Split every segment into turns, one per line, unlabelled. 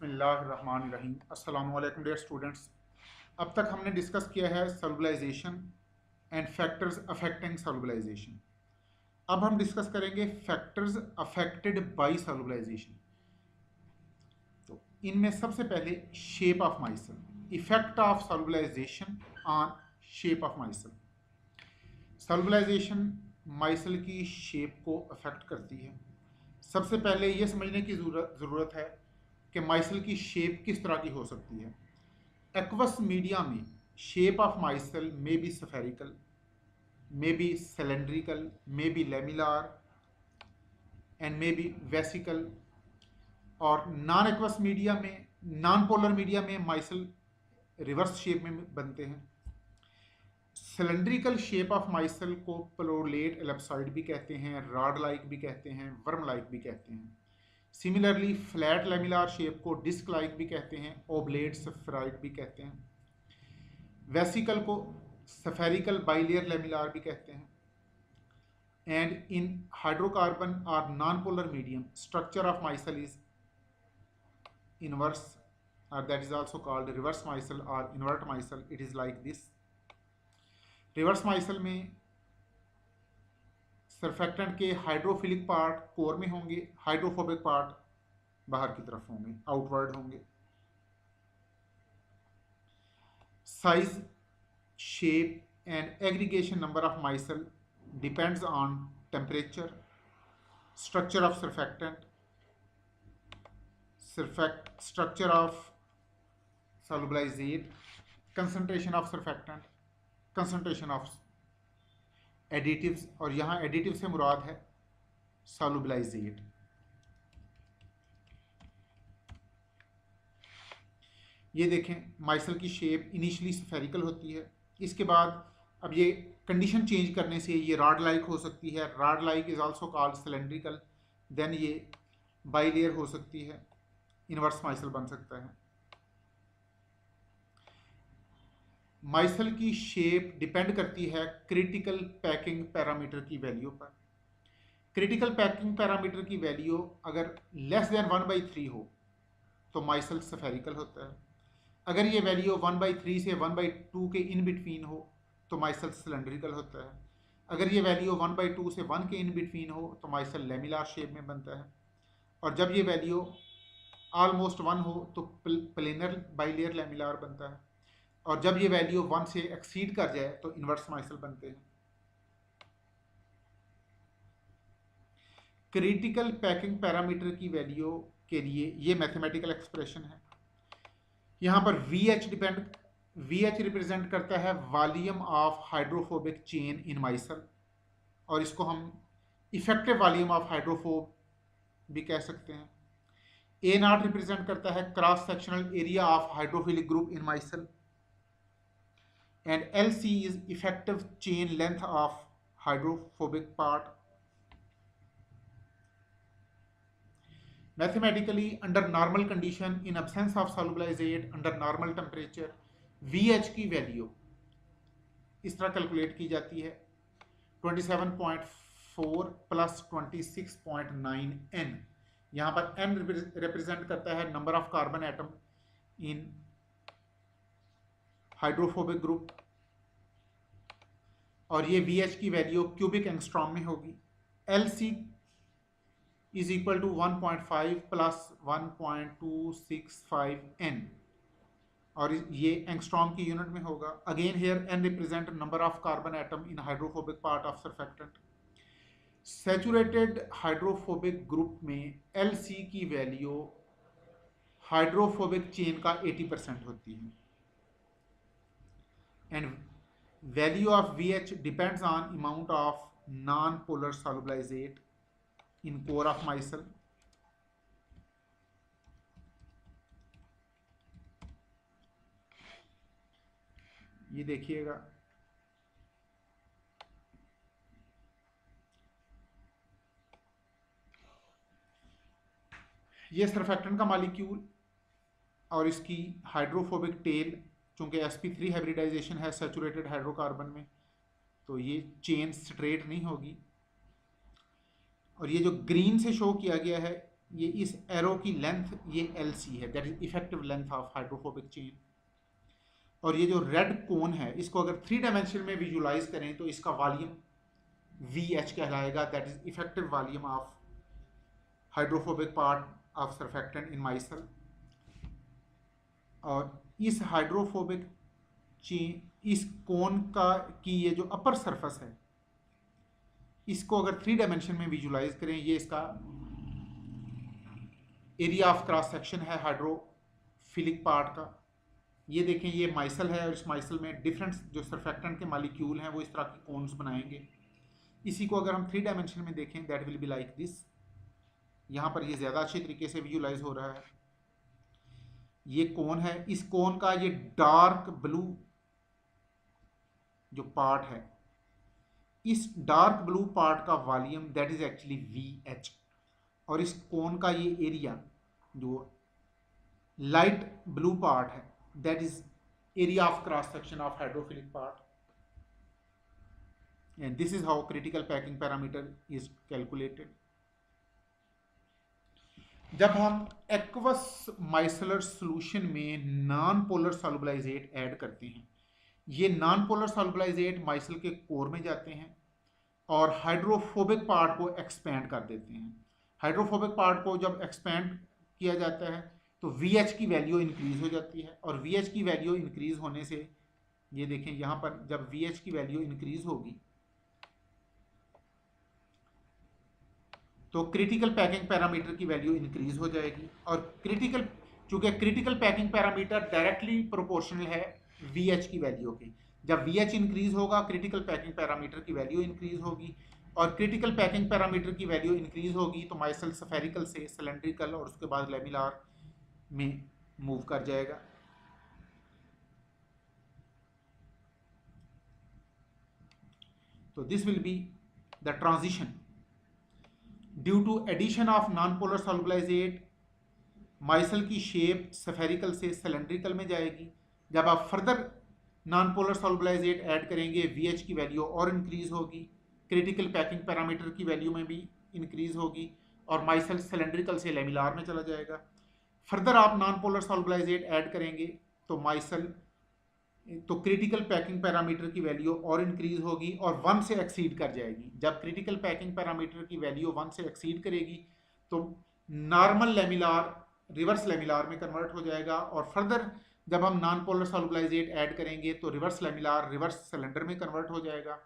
बिस्मिल्लाहिर्रहमानिर्रहीम। अस्सलाम वालेकुम डियर स्टूडेंट्स। अब तक हमने डिस्कस किया है सॉल्युबलाइजेशन एंड फैक्टर्स अफेक्टिंग सॉल्युबलाइजेशन। अब हम डिस्कस करेंगे फैक्टर्स अफेक्टेड बाय सॉल्युबलाइजेशन। तो इनमें सबसे पहले shape of micelle, effect of solubilization on shape of micelle. Solubilization micelle की शेप को अफेक्ट करती है। सबसे पहले ये समझने की ज़रूरत है कि माइसल की शेप किस तरह की हो सकती है। एक्वस मीडिया में shape of micelle may be spherical, may be cylindrical, may be lamellar and may be vesicle. और नॉन एक्वस मीडिया में, नॉन पोलर मीडिया में माइसल रिवर्स शेप में बनते हैं। सिलेंड्रिकल शेप ऑफ माइसल को प्लोलेट ellipsoid भी कहते हैं, रॉड लाइक भी कहते हैं, वर्म लाइक भी कहते हैं। सिमिलरली फ्लैट लेमिलार शेप को डिस्क लाइक भी कहते हैं, ओब्लेट स्फेरॉइड भी कहते हैं। वेसिकल को स्फेरिकल बाइलेयर लेमिलार भी कहते हैं। एंड इन हाइड्रोकार्बन और non polar medium structure of micelle is inverse, or that is also called reverse micelle or invert micelle. It is like this. Reverse micelle में surfactant के hydrophilic part core में होंगे, hydrophobic part बाहर की तरफ होंगे, outward होंगे। Size, shape and aggregation number of micelle depends on temperature, structure of surfactant, structure of solubilizate, concentration of surfactant, concentration of additives। और यहाँ एडिटिव से मुराद है solubilizate। ये देखें, माइसल की शेप इनिशियली स्फेरिकल होती है। इसके बाद अब ये कंडीशन चेंज करने से ये रॉड लाइक हो सकती है, rod like is also called cylindrical. Then ये बाइलेयर हो सकती है, इनवर्स माइसल बन सकता है। माइसल की शेप डिपेंड करती है क्रिटिकल पैकिंग पैरामीटर की वैल्यू पर। क्रिटिकल पैकिंग पैरामीटर की वैल्यू अगर लेस देन 1/3 हो तो माइसल स्फेरिकल होता है। अगर ये वैल्यू 1/3 से 1/2 के इन बिटवीन हो तो माइसल सिलेंड्रिकल होता है। अगर ये वैल्यू 1/2 से 1 के इन बिटवीन हो तो माइसल लेमिलार शेप में बनता है। और जब ये वैल्यू ऑलमोस्ट 1 हो तो प्लेनर बाइलेयर लेमिलार बनता है। और जब ये वैल्यू 1 से एक्सीड कर जाए तो इनवर्स माइसल बनते हैं। क्रिटिकल पैकिंग पैरामीटर की वैल्यू के लिए ये मैथमेटिकल एक्सप्रेशन है। यहाँ पर VH रिप्रेजेंट करता है volume of hydrophobic chain in micelle, और इसको हम इफेक्टिव वॉल्यूम ऑफ हाइड्रोफोब भी कह सकते हैं। A0 रिप्रेजेंट करता है cross sectional area of hydrophilic group in micelle, and LC is effective chain length of hydrophobic part. Mathematically, under normal condition, in absence of solubilizate, under normal temperature, VH की value इस तरह calculate की जाती है 27.4 plus 26.9 N। यहाँ पर N represent करता है number of carbon atom in hydrophobic group, और ये VH की वैल्यू क्यूबिक एंगस्ट्रॉम में होगी। LC is equal to 1.5 plus 1.265 N, और ये एंगस्ट्रॉम की यूनिट में होगा। Again here N represent number of carbon atom in hydrophobic part of surfactant. Saturated hydrophobic group में LC की वैल्यू हाइड्रोफोबिक चेन का 80% होती है। And value of VH depends on amount of non-polar solubilizate in core of micelle. ये देखिएगा, ये surfactant का molecule और इसकी हाइड्रोफोबिक टेल, चूंकि sp3 हाइब्रिडाइजेशन है सैचुरेटेड हाइड्रोकार्बन में, तो ये चेन स्ट्रेट नहीं होगी। और ये जो ग्रीन से शो किया गया है ये इस एरो की लेंथ ये LC है, that is effective length of hydrophobic chain. और ये जो रेड कोन है इसको अगर 3 डायमेंशन में विजुलाइज करें तो इसका वॉल्यूम VH कहलाएगा, that is effective volume of hydrophobic part of surfactant in micelle. और इस हाइड्रोफोबिक चेन, इस कोन का की ये जो अपर सरफेस है इसको अगर 3 डायमेंशन में विजुलाइज करें, ये इसका एरिया ऑफ क्रॉस सेक्शन है हाइड्रोफिलिक पार्ट का। ये देखें ये माइसल है और इस माइसल में डिफरेंट जो सर्फेक्टेंट के मॉलिक्यूल हैं वो इस तरह के कोन्स बनाएंगे। इसी को अगर हम 3 डायमेंशन में देखें that will be like this. यहाँ पर ये ज़्यादा अच्छे तरीके से विजुलाइज हो रहा है। ये कोन है, इस कोन का ये डार्क ब्लू जो पार्ट है, इस डार्क ब्लू पार्ट का volume that is actually VH। और इस कोन का ये एरिया जो लाइट ब्लू पार्ट है that is area of cross section of hydrophilic part. And this is how critical packing parameter is calculated. जब हम एक्वस माइसलर सॉल्यूशन में नॉन पोलर सॉल्युबलाइजेट ऐड करते हैं, ये नॉन पोलर सॉल्युबलाइजेट माइसल के core में जाते हैं और हाइड्रोफोबिक पार्ट को एक्सपैंड कर देते हैं। हाइड्रोफोबिक पार्ट को जब एक्सपैंड किया जाता है तो VH की वैल्यू इंक्रीज हो जाती है। और VH की वैल्यू इंक्रीज होने से ये देखें यहाँ पर जब VH की वैल्यू इंक्रीज होगी तो क्रिटिकल पैकिंग पैरामीटर की वैल्यू इंक्रीज हो जाएगी। और चूंकि critical packing parameter directly proportional है VH की वैल्यू के, जब VH इंक्रीज होगा क्रिटिकल पैकिंग पैरामीटर की वैल्यू इंक्रीज होगी। और क्रिटिकल पैकिंग पैरामीटर की वैल्यू इंक्रीज होगी तो माइसल स्फेरिकल से सिलेंड्रिकल और उसके बाद लेमिनार में मूव कर जाएगा। तो this will be the transition due to addition of non polar solubilizate. Micelle की शेप स्फेरिकल से सिलेंड्रिकल में जाएगी। जब आप further non polar solubilizate add करेंगे VH की वैल्यू और इंक्रीज होगी, क्रिटिकल पैकिंग पैरामीटर की वैल्यू में भी इंक्रीज होगी और माइसल सिलेंड्रिकल से लेमिनार में चला जाएगा। फर्दर आप नॉन पोलर सॉल्युबलाइजेट ऐड करेंगे तो क्रिटिकल पैकिंग पैरामीटर की वैल्यू और इंक्रीज होगी और 1 से एक्सीड कर जाएगी। जब क्रिटिकल पैकिंग पैरामीटर की वैल्यू 1 से एक्सीड करेगी तो नॉर्मल लेमिनार रिवर्स लेमिनार में कन्वर्ट हो जाएगा। और फर्दर जब हम नॉन पोलर सॉल्युबलाइजेट ऐड करेंगे तो रिवर्स लेमिनार रिवर्स सिलेंडर में कन्वर्ट हो जाएगा।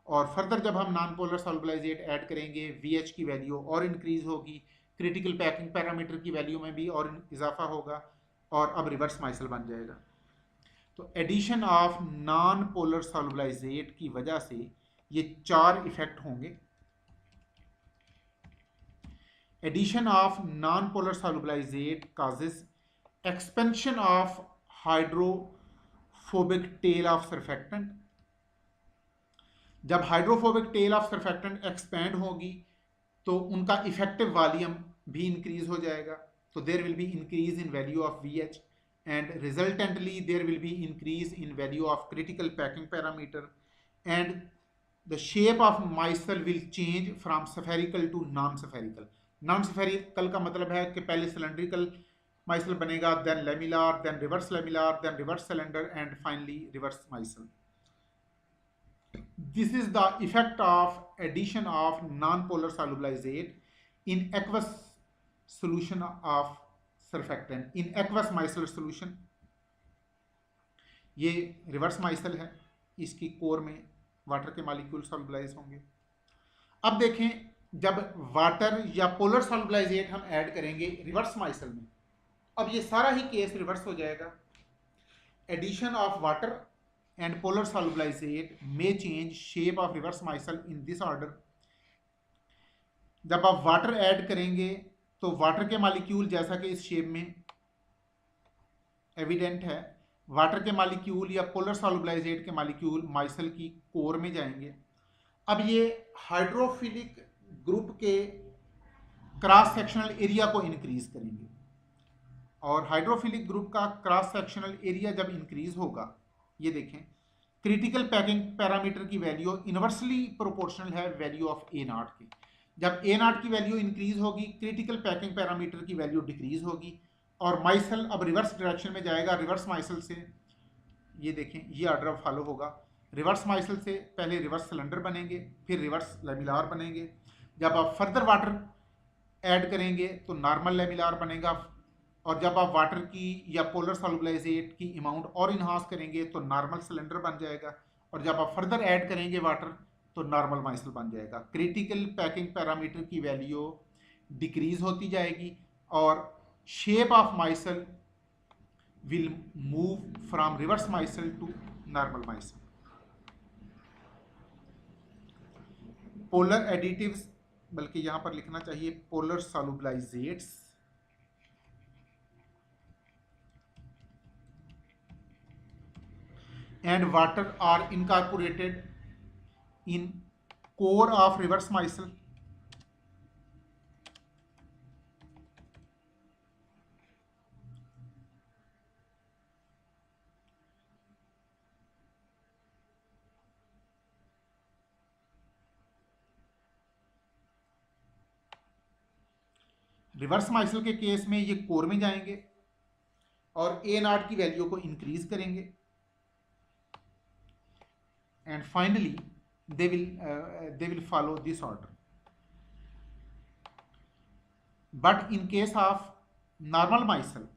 और फर्दर जब हम नॉन पोलर सॉल्युबलाइजेट ऐड करेंगे VH की वैल्यू और इंक्रीज होगी, क्रिटिकल पैकिंग पैरामीटर की वैल्यू में भी और इजाफा होगा और अब रिवर्स माइसल बन जाएगा। तो addition of non polar solubilizate की वजह से ये 4 इफेक्ट होंगे। Addition of non polar solubilizate causes expansion of hydrophobic tail of surfactant. जब hydrophobic tail of surfactant expand होगी तो उनका इफेक्टिव वॉल्यूम भी इंक्रीज हो जाएगा। तो there will be increase in value of VH and resultantly there will be increase in value of critical packing parameter and the shape of micelle will change from spherical to non-spherical. Non-spherical का मतलब है कि पहले cylindrical micelle बनेगा, then lamellar, then reverse cylinder and finally reverse micelle. This is the effect of addition of non-polar solubilizate in aqueous solution of surfactant in aqueous micelle solution। ये reverse micelle है, इसकी core में water के molecule सॉल्युबलाइज होंगे। अब देखें जब water या पोलर सॉल्युबलाइजेट हम ऐड करेंगे रिवर्स माइसल में, अब ये सारा ही केस रिवर्स हो जाएगा। Addition of water and polar solubilizate may change shape of reverse micelle in this order. जब आप वाटर ऐड करेंगे तो वाटर के मॉलिक्यूल जैसा कि इस शेप में एविडेंट है, वाटर के मॉलिक्यूल या पोलर सॉल्युबलाइजेट के मॉलिक्यूल माइसल की कोर में जाएंगे। अब ये हाइड्रोफिलिक ग्रुप के क्रॉस सेक्शनल एरिया को इंक्रीज करेंगे और हाइड्रोफिलिक ग्रुप का क्रॉस सेक्शनल एरिया जब इंक्रीज होगा, ये देखें क्रिटिकल पैकिंग पैरामीटर की वैल्यू इनवर्सली प्रोपोर्शनल है वैल्यू ऑफ A0 की। जब ए नॉट की वैल्यू इंक्रीज होगी क्रिटिकल पैकिंग पैरामीटर की वैल्यू डिक्रीज होगी और माइसल अब रिवर्स डायरेक्शन में जाएगा। रिवर्स माइसल से ये देखें ये ऑर्डर अब फॉलो होगा। रिवर्स माइसल से पहले रिवर्स सिलेंडर बनेंगे, फिर रिवर्स लेमिनार बनेंगे। जब आप फर्दर वाटर ऐड करेंगे तो नॉर्मल लेमिनार बनेगा, और जब आप वाटर की या पोलर सॉल्युबलाइजेट की अमाउंट और इन्हांस करेंगे तो नॉर्मल सिलेंडर बन जाएगा, और जब आप फर्दर ऐड करेंगे वाटर तो नॉर्मल माइसल बन जाएगा। क्रिटिकल पैकिंग पैरामीटर की वैल्यू डिक्रीज होती जाएगी और shape of micelle will move from reverse micelle to normal micelle. Polar additives, बल्कि यहां पर लिखना चाहिए polar solubilizates and water are incorporated in core of reverse micelle. Reverse micelle के केस में ये कोर में जाएंगे और ए नॉट की वैल्यू को इंक्रीज करेंगे and finally they will follow this order. But in case of normal micelle,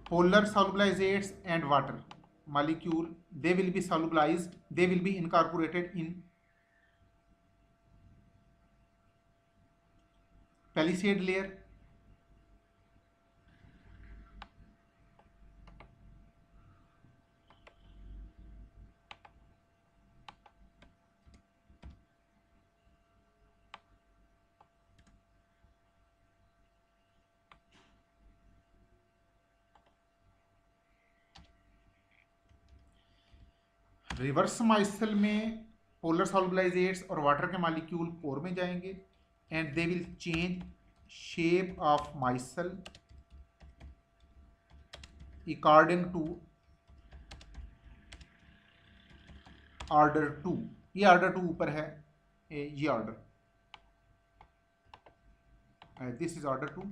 polar solubilizates and water molecule, they will be solubilized, they will be incorporated in palisade layer, reverse micelle में polar सॉल्युबलाइजेट्स और water के molecule core में जाएंगे and they will change shape of micelle according to order 2. ये order 2 ऊपर है, ये order, this is order 2.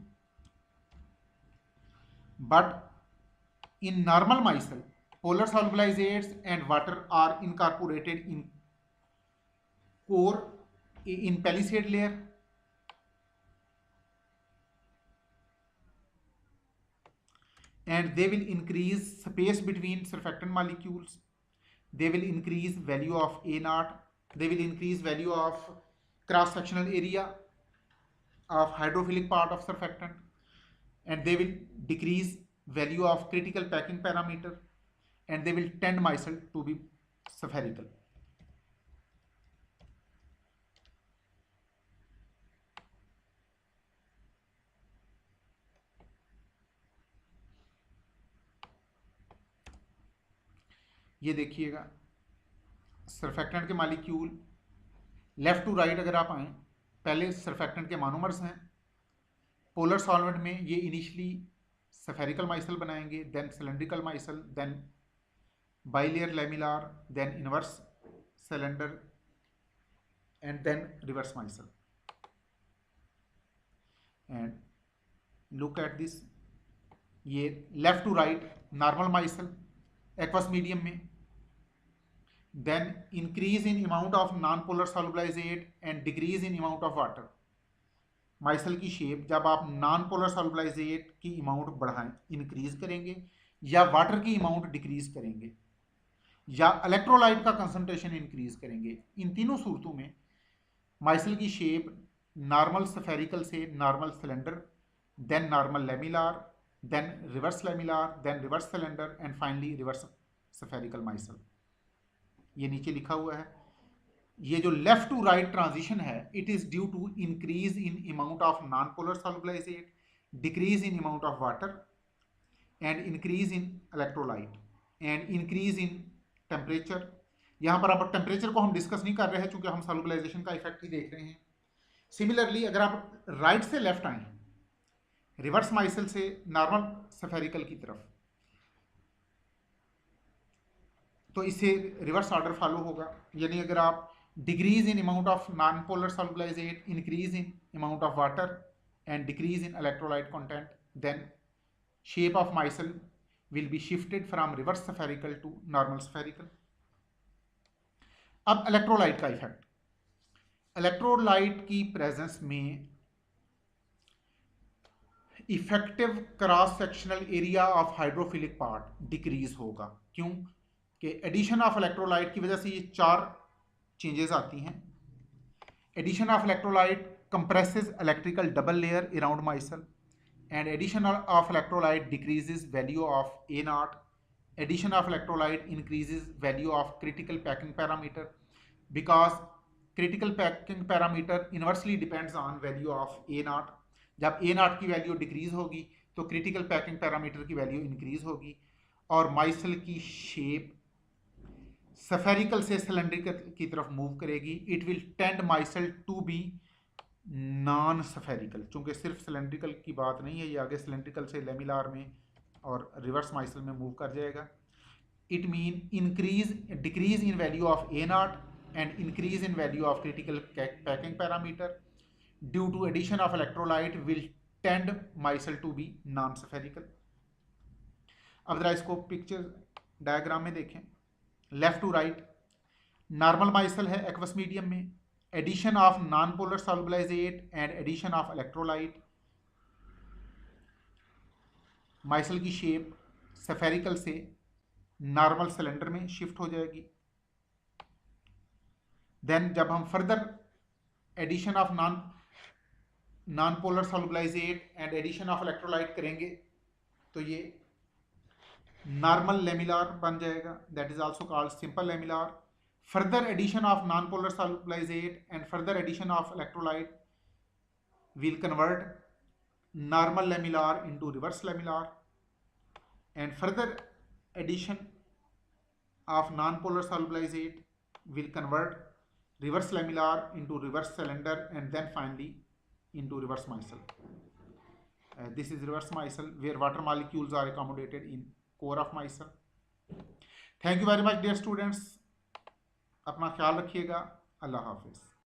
But in normal micelle, polar solubilizates and water are incorporated in core in palisade layer, and they will increase space between surfactant molecules, they will increase value of A naught, they will increase value of cross sectional area of hydrophilic part of surfactant, and they will decrease value of critical packing parameter, and they will tend micelle to be spherical. ये देखिएगा surfactant के molecule left to right अगर आप आएँ, पहले surfactant के monomers हैं। Polar solvent में ये इनिशियली स्फेरिकल माइसल बनाएंगे, then cylindrical micelle, then bilayer laminar, then inverse cylinder, and then reverse micelle. And look at this, ये left to right normal micelle aqueous medium में, then increase in amount of non polar solubilizate and decrease in amount of water. Micelle की shape जब आप non polar solubilizate की amount बढ़ाएं, increase करेंगे, या water की अमाउंट डिक्रीज करेंगे, या इलेक्ट्रोलाइट का कंसंट्रेशन इंक्रीज करेंगे, इन तीनों सूरतों में माइसल की शेप नॉर्मल स्फेरिकल से normal cylinder, then normal laminar, then reverse laminar, then reverse cylinder, and finally reverse spherical micelle. ये नीचे लिखा हुआ है. ये जो लेफ्ट टू राइट ट्रांजिशन है, it is due to increase in amount of non polar solubilizate, decrease in amount of water, and increase in electrolyte, and increase in temperature. यहाँ पर आप टेम्परेचर को हम डिस्कस नहीं कर रहे हैं चूंकि हम सॉल्युबलाइजेशन का इफेक्ट ही देख रहे हैं. सिमिलरली अगर आप राइट से लेफ्ट आए, रिवर्स माइसल से नॉर्मल स्फेरिकल की तरफ, तो इससे रिवर्स ऑर्डर फॉलो होगा। यानी अगर आप decrease in amount of non polar solubilizate, increase in amount of water and decrease in electrolyte content, then shape of micelle will be shifted from reverse spherical to normal spherical। अब electrolyte का effect, electrolyte की presence में effective cross sectional area of hydrophilic part decrease होगा। क्यों? कि addition of electrolyte की वजह से ये 4 चेंजेस आती हैं। Addition of electrolyte compresses electrical double layer around micelle, and addition of electrolyte decreases value of A naught. Addition of electrolyte increases value of critical packing parameter, because critical packing parameter inversely depends on value of A naught। जब A naught की value decrease होगी तो critical packing parameter की value increase होगी और micelle की shape spherical से cylindrical की तरफ मूव करेगी। It will tend micelle to be non spherical, चूंकि सिर्फ सिलेंड्रिकल की बात नहीं है, ये आगे सिलेंड्रिकल से लेमिलार में और रिवर्स माइसल में मूव कर जाएगा। It mean decrease in value of a naught and increase in value of critical packing parameter due to addition of electrolyte will tend micelle to be non spherical. अब जरा इसको picture diagram में देखें, left to right. Normal micelle है aqueous medium में, addition of non polar solubilizate and addition of electrolyte, micelle की shape spherical से normal cylinder में शिफ्ट हो जाएगी। देन जब हम further addition of non polar solubilizate and addition of electrolyte करेंगे तो ये नॉर्मल लेमिलार बन जाएगा, that is also called simple lamellar. Further addition of non-polar solubilizate and further addition of electrolyte will convert normal lamellar into reverse lamellar, and further addition of non-polar solubilizate will convert reverse lamellar into reverse cylinder and then finally into reverse micelle. This is reverse micelle where water molecules are accommodated in core of micelle. Thank you very much dear students, अपना ख्याल रखिएगा। अल्लाह हाफिज़।